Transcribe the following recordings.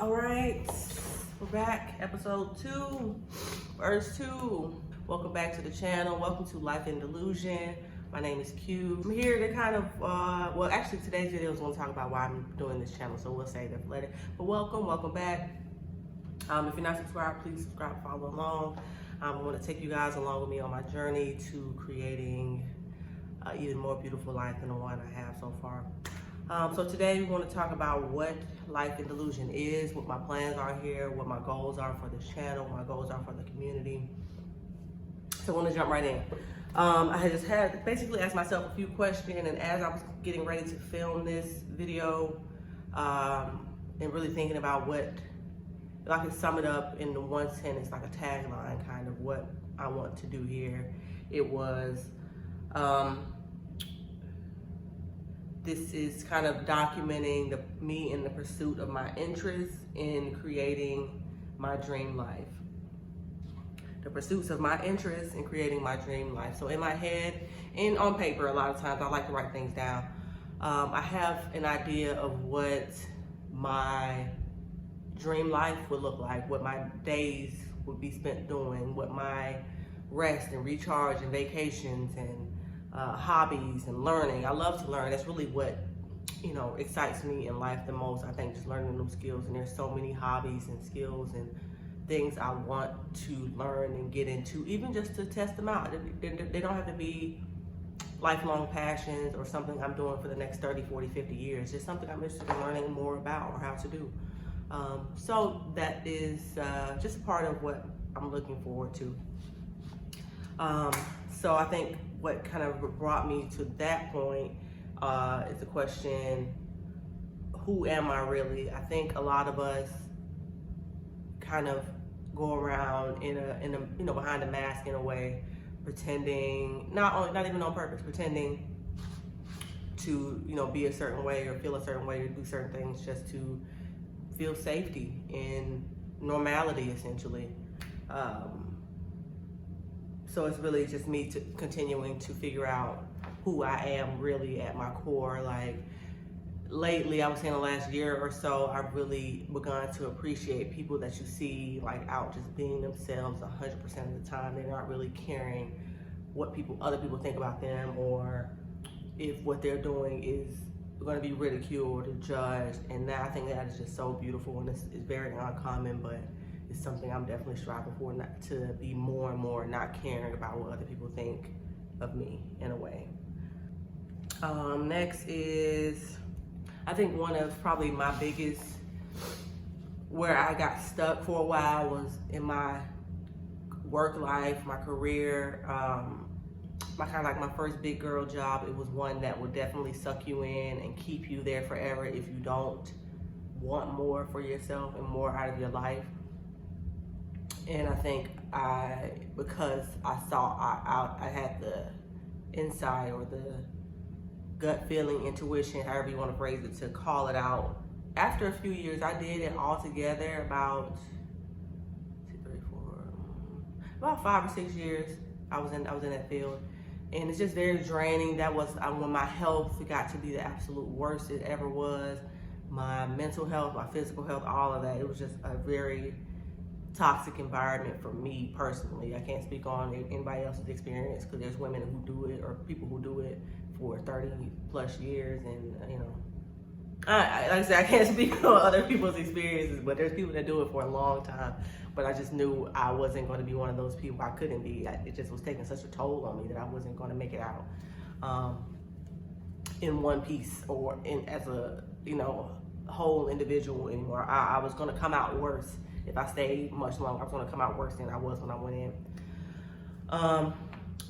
All right, we're back. Episode 2, verse 2. Welcome back to the channel. Welcome to Life in Delusion. My name is Q. I'm here to kind of, well, actually today's video is going to talk about why I'm doing this channel, so we'll say that for later. But welcome back. If you're not subscribed, please subscribe, follow along. I want to take you guys along with me on my journey to creating an even more beautiful life than the one I have so far. So today we want to talk about what Life in Delusion is, what my plans are here, what my goals are for this channel, what my goals are for the community. So I want to jump right in. I had just basically asked myself a few questions, and as I was getting ready to film this video, and really thinking about what, if I could sum it up in the one sentence, like a tagline, kind of what I want to do here, it was, this is kind of documenting me in the pursuit of my interests in creating my dream life. The pursuits of my interests in creating my dream life. So in my head and on paper, a lot of times I like to write things down. I have an idea of what my dream life would look like, what my days would be spent doing, what my rest and recharge and vacations and hobbies and learning. I love to learn. That's really what, excites me in life the most. I think just learning new skills, and there's so many hobbies and skills and things I want to learn and get into, even just to test them out. They don't have to be lifelong passions or something I'm doing for the next 30, 40, 50 years. Just something I'm interested in learning more about or how to do. So that is just part of what I'm looking forward to. So I think what kind of brought me to that point is the question, who am I really? I think a lot of us kind of go around in a behind a mask in a way, pretending, not even on purpose, pretending to be a certain way or feel a certain way or do certain things just to feel safety and normality, essentially. So it's really just me continuing to figure out who I am really at my core. Like lately, I would say in the last year or so, I've really begun to appreciate people that you see like out just being themselves 100% of the time. They're not really caring what other people think about them, or if what they're doing is going to be ridiculed or judged. And I think that is just so beautiful, and it's very uncommon, but it's something I'm definitely striving for, not to be more and more not caring about what other people think of me in a way. Next is, I think one of probably my biggest, where I got stuck for a while, was in my work life, my career, my first big girl job. It was one that would definitely suck you in and keep you there forever if you don't want more for yourself and more out of your life. And I think because I saw I had the insight or the gut feeling, intuition, however you want to phrase it, to call it out. After a few years, I did it all together about 5 or 6 years. I was in that field, and it's just very draining. That was when my health got to be the absolute worst it ever was. My mental health, my physical health, all of that. It was just a very toxic environment for me personally. I can't speak on anybody else's experience, because there's women who do it or people who do it for 30 plus years, and like I said, I can't speak on other people's experiences, but there's people that do it for a long time. But I just knew I wasn't going to be one of those people. I couldn't be. It just was taking such a toll on me that I wasn't going to make it out in one piece or as a whole individual anymore. I was going to come out worse. If I stayed much longer, I was going to come out worse than I was when I went in.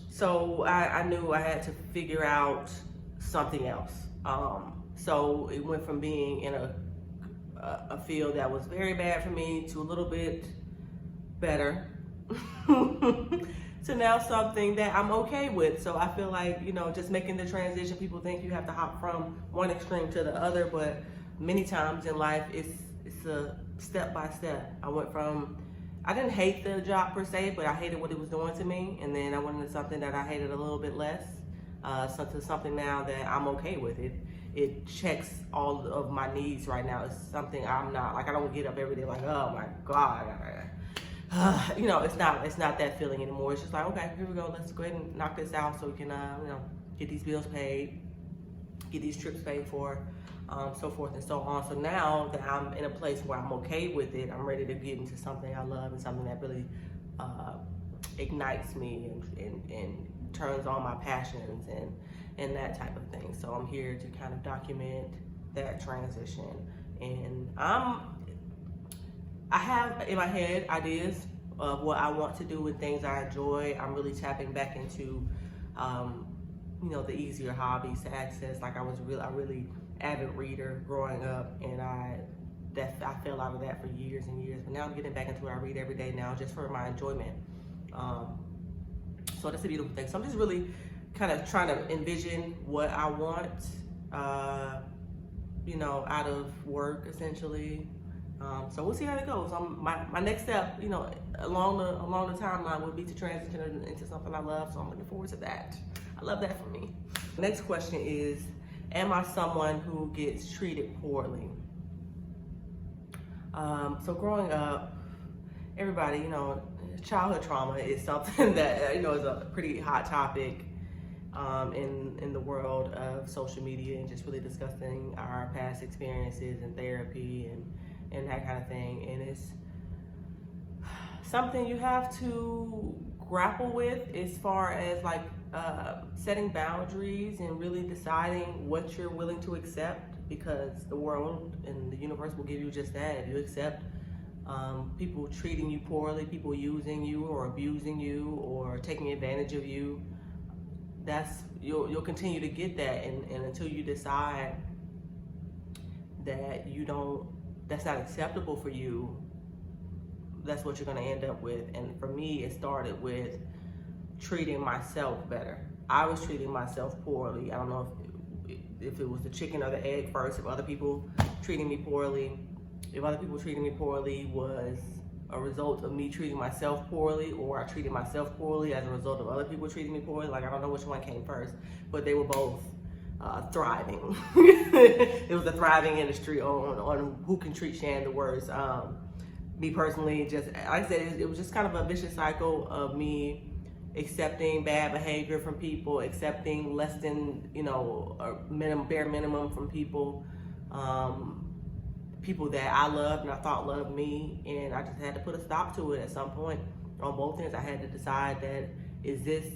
So I knew I had to figure out something else. So it went from being in a field that was very bad for me to a little bit better to now something that I'm okay with. So I feel like, just making the transition, people think you have to hop from one extreme to the other, but many times in life, it's a step by step. I didn't hate the job per se, but I hated what it was doing to me. And then I went into something that I hated a little bit less, something now that I'm okay with it. it checks all of my needs right now. It's something I'm not, like I don't get up every day like, oh my God. You know, it's not that feeling anymore. It's just like, okay, here we go. Let's go ahead and knock this out so we can, you know, get these bills paid, get these trips paid for, so forth and so on. So now that I'm in a place where I'm okay with it, I'm ready to get into something I love and something that really ignites me and turns on my passions and that type of thing. So I'm here to kind of document that transition. And I have in my head ideas of what I want to do and things I enjoy. I'm really tapping back into, you know, the easier hobbies to access. Like I really avid reader growing up, and I fell out of that for years and years. But now I'm getting back into it. I read every day now just for my enjoyment. So that's a beautiful thing. So I'm just really kind of trying to envision what I want, you know, out of work essentially. So we'll see how it goes. My next step, you know, along the timeline would be to transition into something I love. So I'm looking forward to that. I love that for me. The next question is, am I someone who gets treated poorly? So growing up, everybody, you know, childhood trauma is something that, you know, is a pretty hot topic in the world of social media, and just really discussing our past experiences in therapy and that kind of thing. And it's something you have to grapple with as far as like setting boundaries and really deciding what you're willing to accept, because the world and the universe will give you just that. If you accept people treating you poorly, people using you or abusing you or taking advantage of you, you'll continue to get that, and until you decide that that's not acceptable for you, that's what you're going to end up with. And for me, it started with treating myself better. I was treating myself poorly. I don't know if it was the chicken or the egg first. If other people treating me poorly, if other people treating me poorly was a result of me treating myself poorly, or I treated myself poorly as a result of other people treating me poorly. Like, I don't know which one came first, but they were both thriving. It was a thriving industry on who can treat Shan the worst. Me personally, just like I said, it was just kind of a vicious cycle of me accepting bad behavior from people, accepting less than, you know, bare minimum from people. People that I loved and I thought loved me, and I just had to put a stop to it at some point. On both ends, I had to decide that is this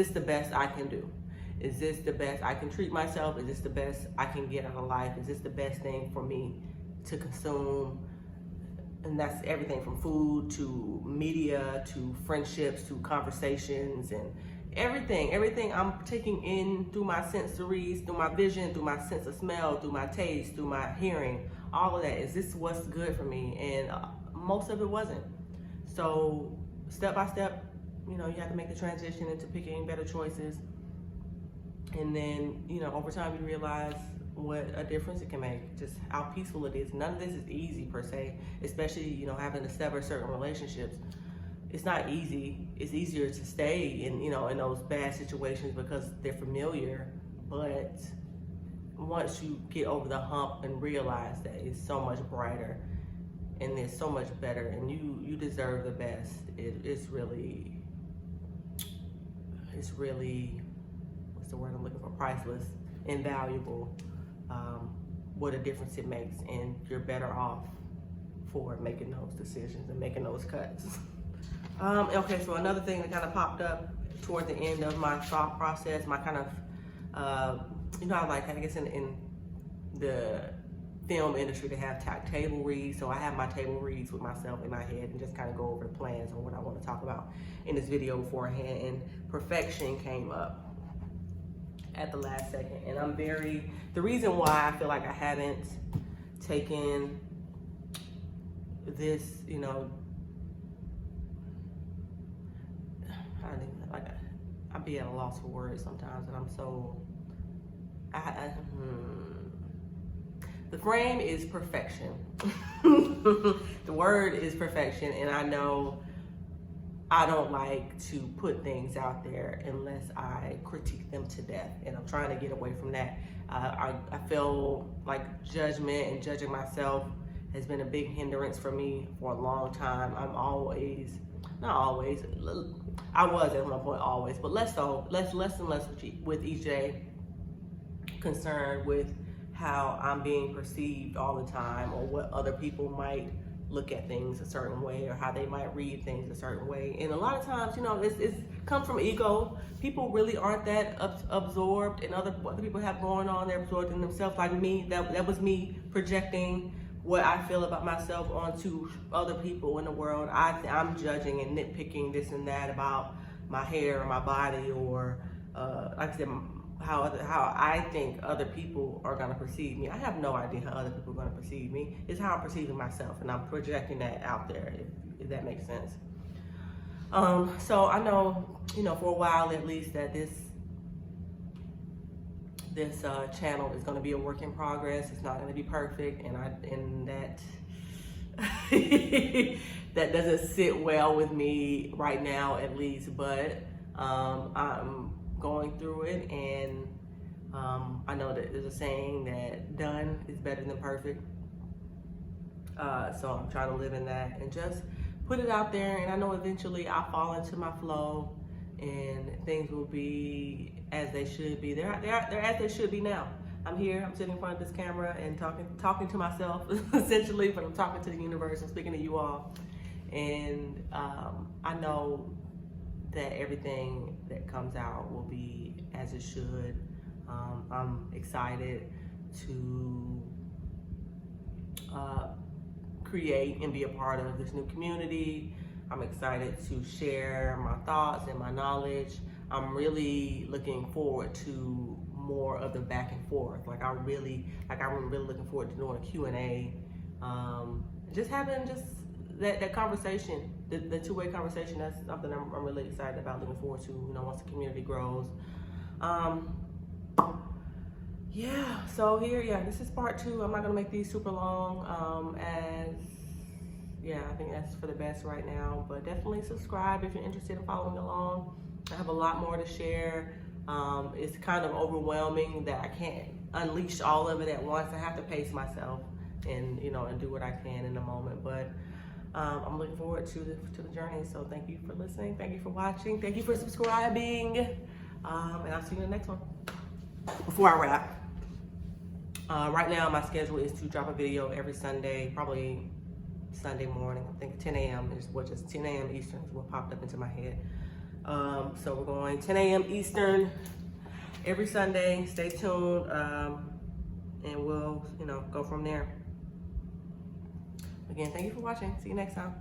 the best I can do? Is this the best I can treat myself? Is this the best I can get out of life? Is this the best thing for me to consume? And that's everything from food to media to friendships to conversations and everything I'm taking in through my sensories, through my vision, through my sense of smell, through my taste, through my hearing, all of that. Is this what's good for me? And most of it wasn't. So step by step, you know, you have to make the transition into picking better choices. And then, you know, over time you realize what a difference it can make, just how peaceful it is. None of this is easy per se, especially, you know, having to sever certain relationships. It's not easy. It's easier to stay in, you know, in those bad situations because they're familiar. But once you get over the hump and realize that it's so much brighter and it's so much better, and you deserve the best, it's really, what's the word I'm looking for? Priceless, invaluable. What a difference it makes, and you're better off for making those decisions and making those cuts. Okay, so another thing that kind of popped up toward the end of my thought process, my kind of, you know, like, I guess in the film industry, they have table reads. So I have my table reads with myself in my head and just kind of go over the plans on what I want to talk about in this video beforehand. And perfection came up at the last second. And the reason why I feel like I haven't taken this, you know, I'd be at a loss for words sometimes, and I'm so, the frame is perfection. The word is perfection, and I know I don't like to put things out there unless I critique them to death, and I'm trying to get away from that. I feel like judgment and judging myself has been a big hindrance for me for a long time. I'm always, not always, I was at one point always, but less and less with each day, concerned with how I'm being perceived all the time, or what other people might look at things a certain way, or how they might read things a certain way. And a lot of times, it's come from ego. People really aren't that absorbed in what other people have going on. They're absorbed in themselves. Like me, that was me projecting what I feel about myself onto other people in the world. I'm judging and nitpicking this and that about my hair or my body, or like I said, how I think other people are gonna perceive me. I have no idea how other people are gonna perceive me. It's how I'm perceiving myself, and I'm projecting that out there, if that makes sense. So I know, for a while at least, that this channel is gonna be a work in progress. It's not gonna be perfect, and that that doesn't sit well with me right now, at least. But I'm going through it, and I know that there's a saying that done is better than perfect. So I'm trying to live in that and just put it out there, and I know eventually I'll fall into my flow and things will be as they should be. They're as they should be now. I'm here, I'm sitting in front of this camera and talking to myself essentially, but I'm talking to the universe, I'm speaking to you all. And I know that everything that comes out will be as it should. I'm excited to create and be a part of this new community. I'm excited to share my thoughts and my knowledge. I'm really looking forward to more of the back and forth. I'm really looking forward to doing a Q&A. Just having that conversation, the two-way conversation. That's something I'm really excited about, looking forward to, once the community grows. Yeah, so this is part 2. I'm not gonna make these super long, I think that's for the best right now, but definitely subscribe if you're interested in following along. I have a lot more to share. It's kind of overwhelming that I can't unleash all of it at once. I have to pace myself and do what I can in the moment, but I'm looking forward to the journey. So thank you for listening, thank you for watching, thank you for subscribing, and I'll see you in the next one. Before I wrap, right now my schedule is to drop a video every Sunday, probably Sunday morning. I think 10 a.m. is just 10 a.m. Eastern is what popped up into my head. So we're going 10 a.m. Eastern every Sunday. Stay tuned, and we'll go from there. Again, thank you for watching. See you next time.